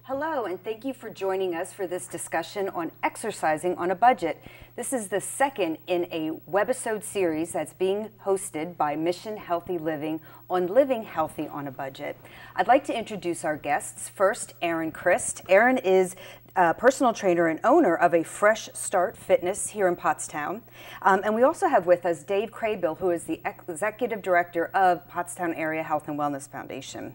Hello, and thank you for joining us for this discussion on exercising on a budget. This is the second in a Webisode series that's being hosted by Mission Healthy Living on living healthy on a budget. I'd like to introduce our guests. First, Aaron Christ. Aaron is a personal trainer and owner of a Fresh Start Fitness here in Pottstown. And we also have with us Dave Craybill, who is the Executive Director of Pottstown Area Health and Wellness Foundation.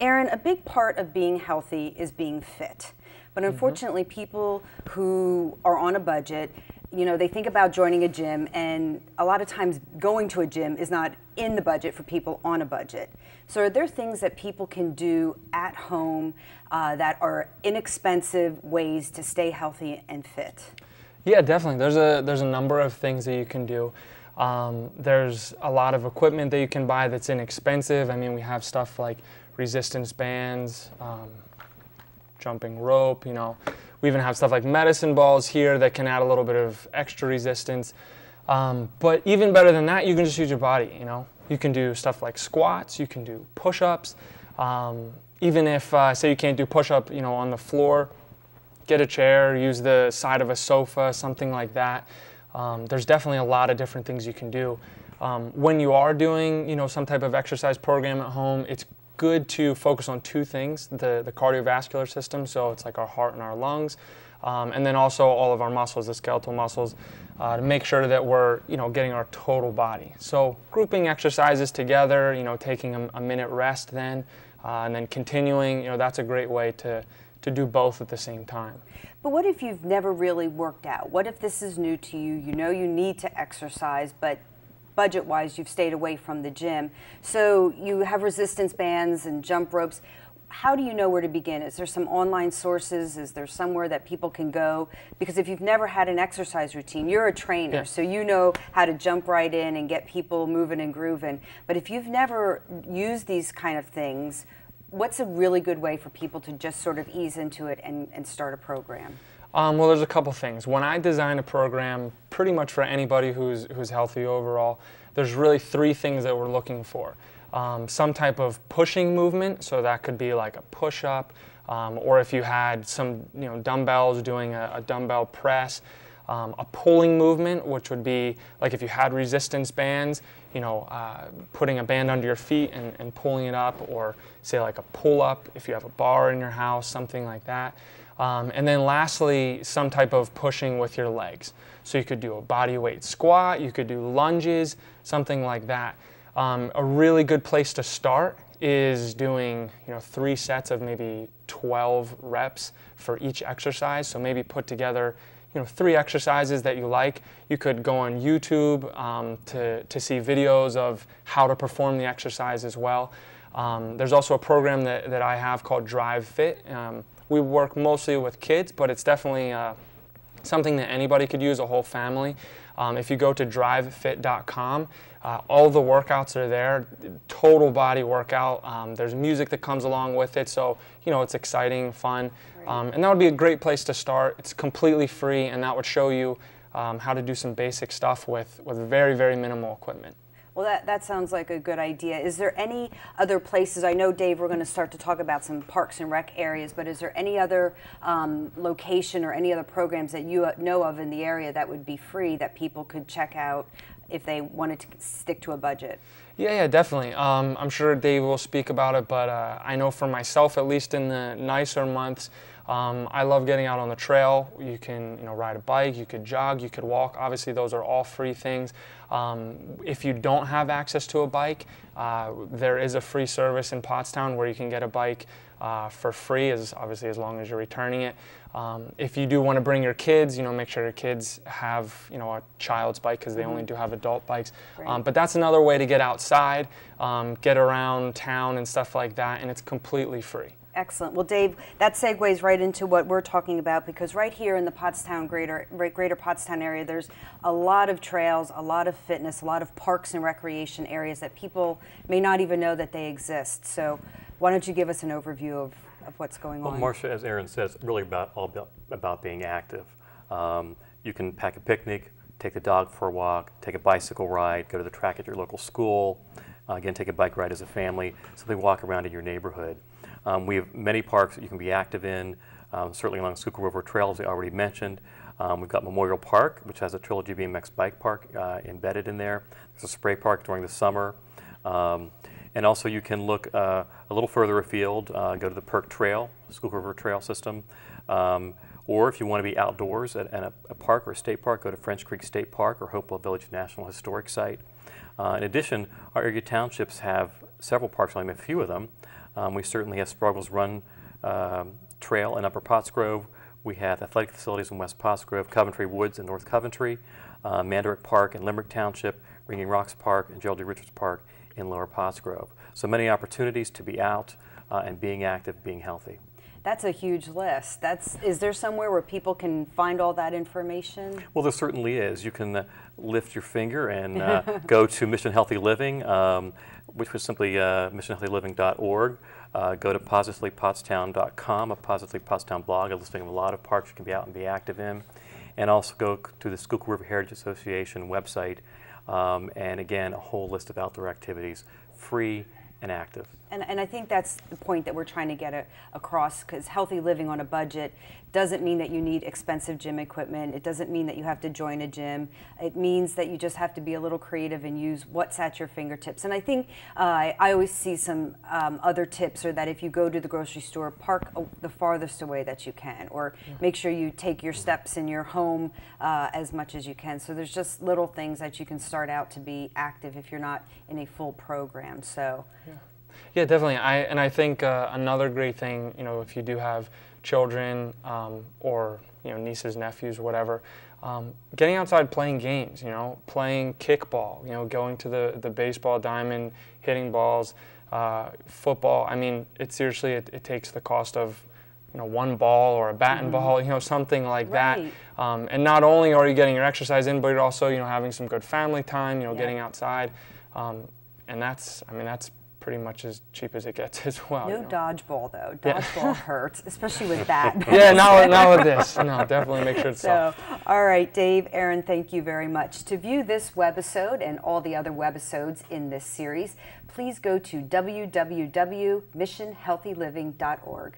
Aaron, a big part of being healthy is being fit. But unfortunately, people who are on a budget, they think about joining a gym, and a lot of times going to a gym is not in the budget for people on a budget. So are there things that people can do at home that are inexpensive ways to stay healthy and fit? Yeah, definitely. There's a number of things that you can do. There's a lot of equipment that you can buy that's inexpensive. I mean, we have stuff like resistance bands, jumping rope, We even have stuff like medicine balls here that can add a little bit of extra resistance. But even better than that, you can just use your body, You can do stuff like squats, you can do push-ups. Even if, say you can't do push-up, on the floor, get a chair, use the side of a sofa, something like that. There's definitely a lot of different things you can do. When you are doing, some type of exercise program at home, it's good to focus on two things, the cardiovascular system, so it's like our heart and our lungs, and then also all of our muscles, the skeletal muscles, to make sure that we're, getting our total body. So grouping exercises together, taking a minute rest then, and then continuing, that's a great way to do both at the same time. But what if you've never really worked out? What if this is new to you? You know you need to exercise, but budget-wise, you've stayed away from the gym. So you have resistance bands and jump ropes. How do you know where to begin? Is there some online sources? Is there somewhere that people can go? Because if you've never had an exercise routine, you're a trainer, so you know how to jump right in and get people moving and grooving. But if you've never used these kind of things, what's a really good way for people to just sort of ease into it and start a program? Well, there's a couple things. When I design a program, pretty much for anybody who's healthy overall, there's really three things that we're looking for. Some type of pushing movement, so that could be like a push-up, or if you had some dumbbells, doing a dumbbell press. A pulling movement, which would be like if you had resistance bands, putting a band under your feet and pulling it up, or say like a pull-up if you have a bar in your house, something like that. And then lastly, some type of pushing with your legs. So you could do a body weight squat, you could do lunges, something like that. A really good place to start is doing 3 sets of maybe 12 reps for each exercise. So maybe put together 3 exercises that you like. You could go on YouTube to see videos of how to perform the exercise as well. There's also a program that I have called Drive Fit. We work mostly with kids, but it's definitely something that anybody could use, a whole family. If you go to drivefit.com, all the workouts are there, total body workout. There's music that comes along with it, so it's exciting, fun. And that would be a great place to start. It's completely free, and that would show you how to do some basic stuff with very, very minimal equipment. Well, that sounds like a good idea. Is there any other places? I know, Dave, we're going to start to talk about some parks and rec areas, but is there any other location or any other programs that you know of in the area that would be free that people could check out if they wanted to stick to a budget? Yeah, definitely. I'm sure Dave will speak about it, but I know for myself, at least in the nicer months, I love getting out on the trail. You can ride a bike, you could jog, you could walk. Obviously, those are all free things. If you don't have access to a bike, there is a free service in Pottstown where you can get a bike for free, obviously as long as you're returning it. If you do want to bring your kids, make sure your kids have a child's bike, because they only do have adult bikes. But that's another way to get outside, get around town and stuff like that, and it's completely free. Excellent. Well, Dave, that segues right into what we're talking about, because right here in the Pottstown, greater Pottstown area, there's a lot of trails, a lot of fitness, a lot of parks and recreation areas that people may not even know that they exist. So why don't you give us an overview of what's going on? Well, Marcia, as Aaron says, really all about being active. You can pack a picnic, take the dog for a walk, take a bicycle ride, go to the track at your local school, again, take a bike ride as a family, simply walk around in your neighborhood. We have many parks that you can be active in, certainly along Schuylkill River Trail, as I already mentioned. We've got Memorial Park, which has a Trilogy BMX bike park embedded in there. There's a spray park during the summer. And also you can look a little further afield, go to the Perk Trail, Schuylkill River Trail system. Or if you want to be outdoors at a park or a state park, go to French Creek State Park or Hopewell Village National Historic Site. In addition, our area townships have several parks, only a few of them. We certainly have Sproggles Run Trail in Upper Pottsgrove. We have athletic facilities in West Pottsgrove, Coventry Woods in North Coventry, Manderick Park in Limerick Township, Ringing Rocks Park, and Gerald D. Richards Park in Lower Pottsgrove. So many opportunities to be out and being active, being healthy. That's a huge list. Is there somewhere where people can find all that information? Well, there certainly is. You can lift your finger and go to Mission Healthy Living, which was simply missionhealthyliving.org. Go to positivelypottstown.com, a Positively Pottstown blog, a listing of a lot of parks you can be out and be active in. And also go to the Schuylkill River Heritage Association website, and again, a whole list of outdoor activities, free and active. And I think that's the point that we're trying to get across, because healthy living on a budget doesn't mean that you need expensive gym equipment. It doesn't mean that you have to join a gym. It means that you just have to be a little creative and use what's at your fingertips. And I think I always see some other tips, or that if you go to the grocery store, park the farthest away that you can, or make sure you take your steps in your home as much as you can. So there's just little things that you can start out to be active if you're not in a full program. So. Yeah, definitely. I think another great thing, if you do have children or nieces, nephews, whatever, getting outside playing games, playing kickball, going to the baseball diamond, hitting balls, football. I mean, it takes the cost of one ball or a bat and ball, something like that. And not only are you getting your exercise in, but you're also having some good family time, getting outside, and that's pretty much as cheap as it gets as well. No dodgeball though. Dodgeball hurts, especially with that. Yeah, not with this. No, definitely make sure it's soft. All right, Dave, Aaron, thank you very much. To view this webisode and all the other webisodes in this series, please go to www.missionhealthyliving.org.